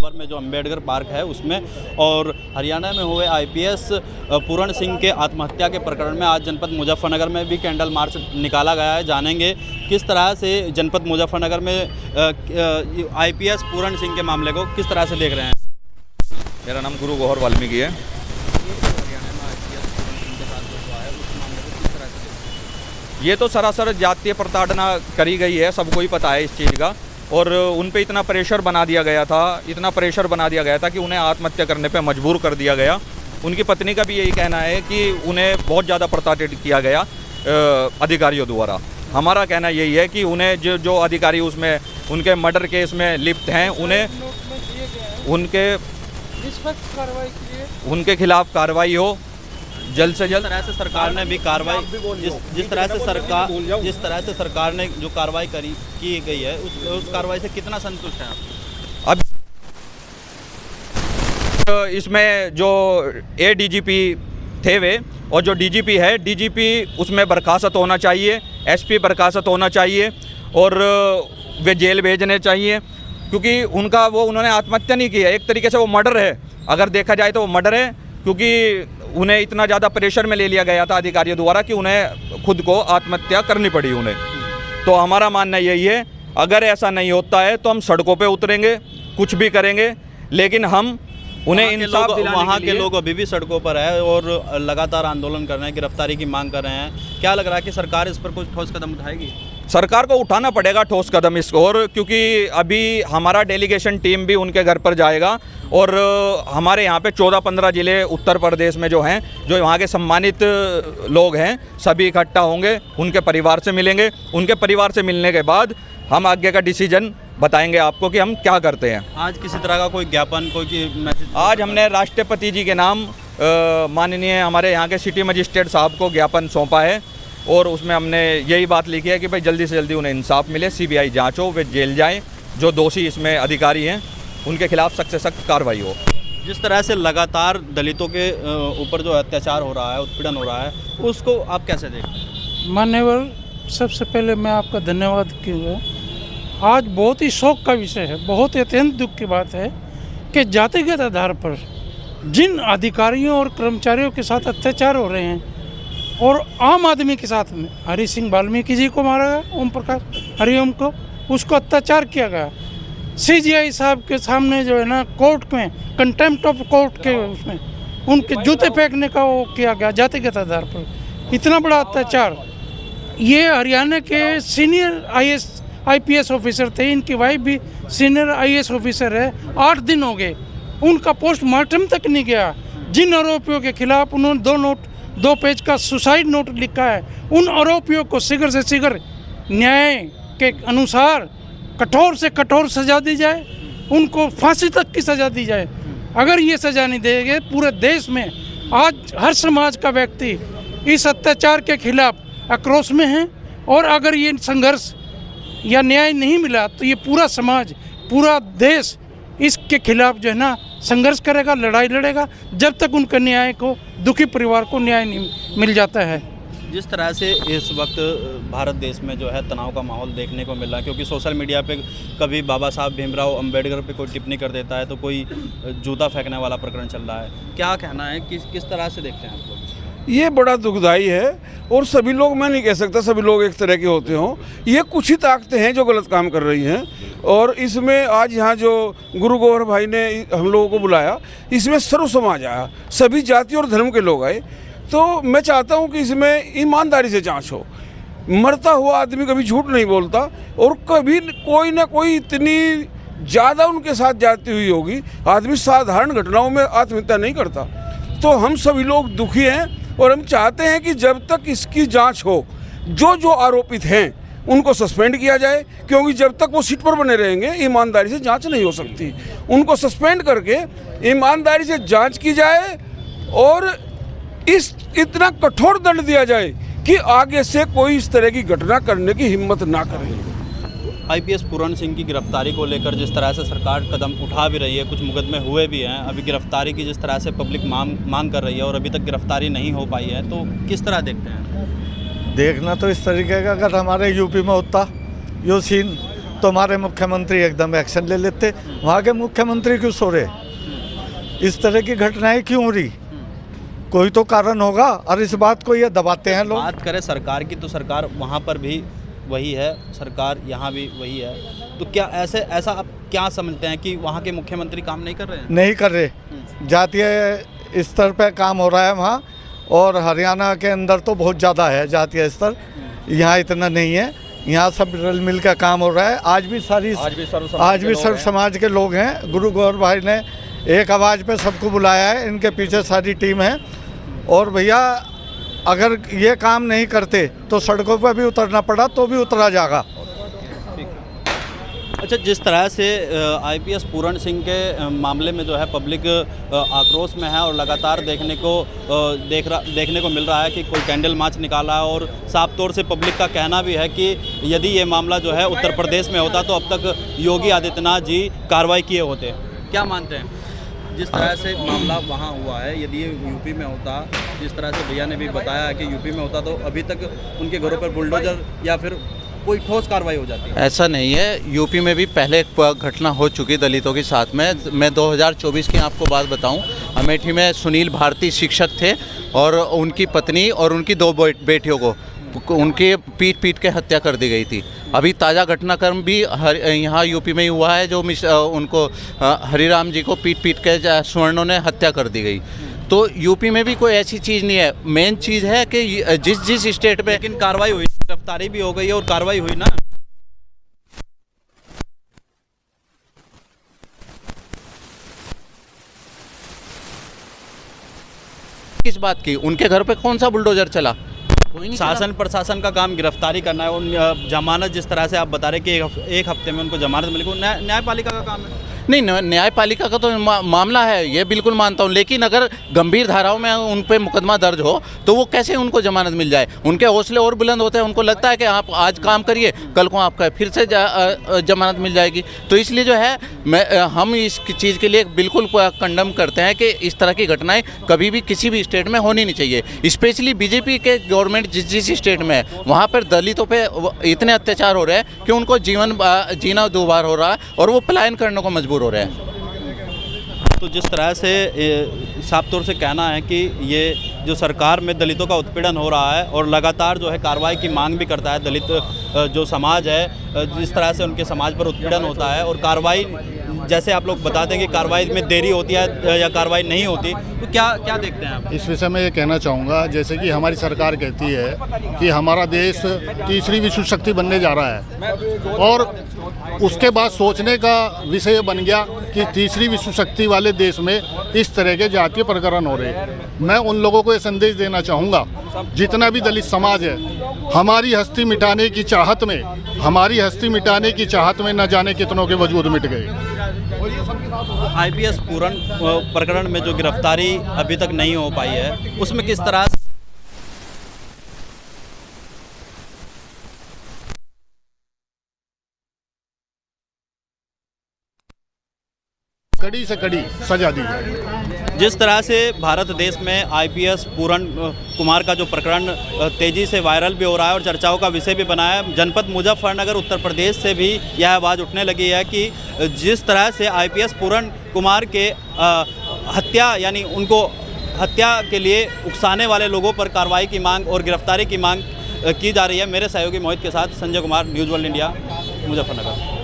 नगर में जो अम्बेडकर पार्क है उसमें, और हरियाणा में हुए आईपीएस पूरण सिंह के आत्महत्या के प्रकरण में आज जनपद मुजफ्फरनगर में भी कैंडल मार्च निकाला गया है। जानेंगे किस तरह से जनपद मुजफ्फरनगर में आईपीएस पूरण सिंह के मामले को किस तरह से देख रहे हैं। मेरा नाम गुरु गौहर वाल्मीकि है। ये तो सरासर जातीय प्रताड़ना करी गई है, सबको ही पता है इस चीज़ का, और उन पे इतना प्रेशर बना दिया गया था कि उन्हें आत्महत्या करने पे मजबूर कर दिया गया। उनकी पत्नी का भी यही कहना है कि उन्हें बहुत ज़्यादा प्रताड़ित किया गया अधिकारियों द्वारा। हमारा कहना यही है कि उन्हें जो अधिकारी उसमें उनके मर्डर केस में लिप्त हैं उनके खिलाफ कार्रवाई हो जल्द से जल्द। जिस तरह से सरकार ने भी कार्रवाई जिस तरह से सरकार ने जो कार्रवाई की गई है उस कार्रवाई से कितना संतुष्ट हैं आप? अब इसमें जो एडीजीपी थे वे और जो डीजीपी है, डीजीपी उसमें बर्खास्त होना चाहिए, एसपी बर्खास्त होना चाहिए और वे जेल भेजने चाहिए, क्योंकि उन्होंने आत्महत्या नहीं की है, एक तरीके से वो मर्डर है। अगर देखा जाए तो वो मर्डर है, क्योंकि उन्हें इतना ज़्यादा प्रेशर में ले लिया गया था अधिकारियों द्वारा कि उन्हें खुद को आत्महत्या करनी पड़ी उन्हें। तो हमारा मानना यही है, अगर ऐसा नहीं होता है तो हम सड़कों पे उतरेंगे, कुछ भी करेंगे, लेकिन हम उन्हें इंसाफ दिलाने वहाँ के लोग अभी भी सड़कों पर है और लगातार आंदोलन कर रहे हैं, गिरफ्तारी की मांग कर रहे हैं। क्या लग रहा है कि सरकार इस पर कुछ ठोस कदम उठाएगी? सरकार को उठाना पड़ेगा ठोस कदम इसको, और क्योंकि अभी हमारा डेलीगेशन टीम भी उनके घर पर जाएगा और हमारे यहाँ पे 14-15 ज़िले उत्तर प्रदेश में जो हैं, जो वहाँ के सम्मानित लोग हैं, सभी इकट्ठा होंगे, उनके परिवार से मिलेंगे। उनके परिवार से मिलने के बाद हम आगे का डिसीजन बताएंगे आपको कि हम क्या करते हैं। आज किसी तरह का कोई ज्ञापन, कोई मैसेज? आज हमने राष्ट्रपति जी के नाम माननीय हमारे यहाँ के सिटी मजिस्ट्रेट साहब को ज्ञापन सौंपा है, और उसमें हमने यही बात लिखी है कि भाई जल्दी से जल्दी उन्हें इंसाफ मिले, सीबीआई जांच हो, वे जेल जाएं, जो दोषी इसमें अधिकारी हैं उनके खिलाफ सख्त से सख्त कार्रवाई हो। जिस तरह से लगातार दलितों के ऊपर जो अत्याचार हो रहा है, उत्पीड़न हो रहा है, उसको आप कैसे देखते हैं? मान्यवर, सबसे पहले मैं आपका धन्यवाद करूँगा। आज बहुत ही शोक का विषय है, बहुत ही अत्यंत दुख की बात है कि जातिगत आधार पर जिन अधिकारियों और कर्मचारियों के साथ अत्याचार हो रहे हैं, और आम आदमी के साथ में हरि सिंह वाल्मीकि जी को मारा गया, ओम प्रकाश हरिओम को, उसको अत्याचार किया गया। सीजीआई साहब के सामने जो है ना, कोर्ट में कंटेम्प्ट ऑफ कोर्ट के उसमें उनके जूते फेंकने का वो किया गया जातिगत आधार पर। इतना बड़ा अत्याचार। ये हरियाणा के सीनियर आईपीएस ऑफिसर थे, इनकी वाइफ भी सीनियर आईएएस ऑफिसर है। 8 दिन हो गए, उनका पोस्टमार्टम तक नहीं गया। जिन आरोपियों के खिलाफ उन्होंने 2 पेज का सुसाइड नोट लिखा है, उन आरोपियों को शीघ्र से शीघ्र न्याय के अनुसार कठोर से कठोर सजा दी जाए, उनको फांसी तक की सजा दी जाए। अगर ये सजा नहीं देंगे, पूरे देश में आज हर समाज का व्यक्ति इस अत्याचार के खिलाफ आक्रोश में है, और अगर ये संघर्ष या न्याय नहीं मिला तो ये पूरा समाज, पूरा देश इसके खिलाफ जो है ना संघर्ष करेगा, लड़ाई लड़ेगा, जब तक उनके न्याय को, दुखी परिवार को न्याय नहीं मिल जाता है। जिस तरह से इस वक्त भारत देश में जो है तनाव का माहौल देखने को मिल रहा है, क्योंकि सोशल मीडिया पे कभी बाबा साहब भीमराव अंबेडकर पे कोई टिप्पणी कर देता है, तो कोई जूता फेंकने वाला प्रकरण चल रहा है। क्या कहना है, किस तरह से देखते हैं आप लोग? ये बड़ा दुखदाई है, और सभी लोग, मैं नहीं कह सकता सभी लोग एक तरह के होते हों। ये कुछ ही ताकतें हैं जो गलत काम कर रही हैं, और इसमें आज यहाँ जो गुरु गौहर भाई ने हम लोगों को बुलाया, इसमें सर्व समाज आया, सभी जाति और धर्म के लोग आए। तो मैं चाहता हूँ कि इसमें ईमानदारी से जांच हो। मरता हुआ आदमी कभी झूठ नहीं बोलता, और कभी कोई ना कोई इतनी ज़्यादा उनके साथ जाती हुई होगी, आदमी साधारण घटनाओं में आत्महत्या नहीं करता। तो हम सभी लोग दुखी हैं, और हम चाहते हैं कि जब तक इसकी जांच हो, जो आरोपित हैं उनको सस्पेंड किया जाए, क्योंकि जब तक वो सीट पर बने रहेंगे ईमानदारी से जांच नहीं हो सकती। उनको सस्पेंड करके ईमानदारी से जांच की जाए, और इतना कठोर दंड दिया जाए कि आगे से कोई इस तरह की घटना करने की हिम्मत ना करे। आईपीएस पूरण सिंह की गिरफ्तारी को लेकर जिस तरह से सरकार कदम उठा भी रही है, कुछ मुकदमे हुए भी हैं, अभी गिरफ्तारी की जिस तरह से पब्लिक मांग कर रही है और अभी तक गिरफ्तारी नहीं हो पाई है, तो किस तरह देखते हैं? देखना तो इस तरीके का, अगर हमारे यूपी में होता यो सीन, तो हमारे मुख्यमंत्री एकदम एक्शन ले लेते। वहाँ के मुख्यमंत्री क्यों सो रहे? इस तरह की घटनाएं क्यों हो रही? कोई तो कारण होगा और इस बात को ये दबाते हैं लोग। बात करें सरकार की तो सरकार वहाँ पर भी वही है, सरकार यहाँ भी वही है। तो क्या ऐसा आप क्या समझते हैं कि वहाँ के मुख्यमंत्री काम नहीं कर रहे हैं? नहीं कर रहे। जातीय स्तर पे काम हो रहा है वहाँ, और हरियाणा के अंदर तो बहुत ज़्यादा है जातीय स्तर, यहाँ इतना नहीं है। यहाँ सब रल मिल का काम हो रहा है। आज भी सर्व समाज के लोग हैं। गुरु गौर भाई ने एक आवाज़ पे सबको बुलाया है, इनके पीछे सारी टीम है। और भैया अगर ये काम नहीं करते तो सड़कों पर भी उतरना पड़ा तो भी उतरा जाएगा। अच्छा, जिस तरह से आईपीएस पूरण सिंह के मामले में जो है पब्लिक आक्रोश में है और लगातार देखने को मिल रहा है कि कोई कैंडल मार्च निकाला है, और साफ तौर से पब्लिक का कहना भी है कि यदि ये मामला जो है उत्तर प्रदेश में होता तो अब तक योगी आदित्यनाथ जी कार्रवाई किए होते। क्या मानते हैं? जिस तरह से मामला वहाँ हुआ है, यदि ये यूपी में होता, जिस तरह से भैया ने भी बताया है कि यूपी में होता, तो अभी तक उनके घरों पर बुलडोजर या फिर कोई ठोस कार्रवाई हो जाती है। ऐसा नहीं है, यूपी में भी पहले एक घटना हो चुकी दलितों के साथ में। मैं 2024 की आपको बात बताऊं, अमेठी में सुनील भारती शिक्षक थे और उनकी पत्नी और उनकी 2 बेटियों को उनके पीट के हत्या कर दी गई थी। अभी ताज़ा घटनाक्रम भी यहाँ यूपी में ही हुआ है, जो उनको हरिराम जी को पीट के स्वर्णों ने हत्या कर दी गई। तो यूपी में भी कोई ऐसी चीज़ नहीं है। मेन चीज़ है कि जिस स्टेट में लेकिन कार्रवाई हुई, गिरफ्तारी भी हो गई है और कार्रवाई हुई ना। किस बात की? उनके घर पे कौन सा बुलडोजर चला? कोई नहीं। शासन प्रशासन का काम गिरफ्तारी करना है। और जमानत जिस तरह से आप बता रहे कि एक हफ्ते में उनको जमानत मिली, न्यायपालिका का काम है। नहीं, न्यायपालिका का तो मामला है, ये बिल्कुल मानता हूँ। लेकिन अगर गंभीर धाराओं में उन पे मुकदमा दर्ज हो तो वो कैसे उनको जमानत मिल जाए? उनके हौसले और बुलंद होते हैं। उनको लगता है कि आप आज काम करिए, कल को आपका फिर से जमानत मिल जाएगी। तो इसलिए जो है हम इस चीज़ के लिए बिल्कुल कंडम करते हैं कि इस तरह की घटनाएं कभी भी किसी भी स्टेट में होनी नहीं चाहिए। स्पेशली बीजेपी के गवर्नमेंट जिस स्टेट में है, वहाँ पर दलितों पर इतने अत्याचार हो रहे हैं कि उनको जीना दुबार हो रहा है और वो पलायन करने को मजबूर हो रहे हैं। तो जिस तरह से साफ तौर से कहना है कि ये जो सरकार में दलितों का उत्पीड़न हो रहा है और लगातार जो है कार्रवाई की मांग भी करता है दलित जो समाज है, जिस तरह से उनके समाज पर उत्पीड़न होता है और कार्रवाई, जैसे आप लोग बताते हैं कि कार्रवाई में देरी होती है या कार्रवाई नहीं होती, तो क्या देखते हैं आप? इस विषय में ये कहना चाहूँगा, जैसे कि हमारी सरकार कहती है कि हमारा देश तीसरी विश्व शक्ति बनने जा रहा है, और उसके बाद सोचने का विषय बन गया कि तीसरी विश्व शक्ति वाले देश में इस तरह के जातीय प्रकरण हो रहे हैं। मैं उन लोगों को ये संदेश देना चाहूँगा, जितना भी दलित समाज है, हमारी हस्ती मिटाने की चाहत में न जाने कितनों के वजूद मिट गए। आईपीएस पूरण प्रकरण में जो गिरफ्तारी अभी तक नहीं हो पाई है, उसमें किस तरह से कड़ी से कड़ी सजा दी जाए। जिस तरह से भारत देश में आईपीएस पूरण कुमार का जो प्रकरण तेज़ी से वायरल भी हो रहा है और चर्चाओं का विषय भी बना है, जनपद मुजफ्फरनगर उत्तर प्रदेश से भी यह आवाज़ उठने लगी है कि जिस तरह से आईपीएस पूरण कुमार के हत्या, यानी उनको हत्या के लिए उकसाने वाले लोगों पर कार्रवाई की मांग और गिरफ्तारी की मांग की जा रही है। मेरे सहयोगी मोहित के साथ Sanjay Kumar, news world India, Muzaffarnagar.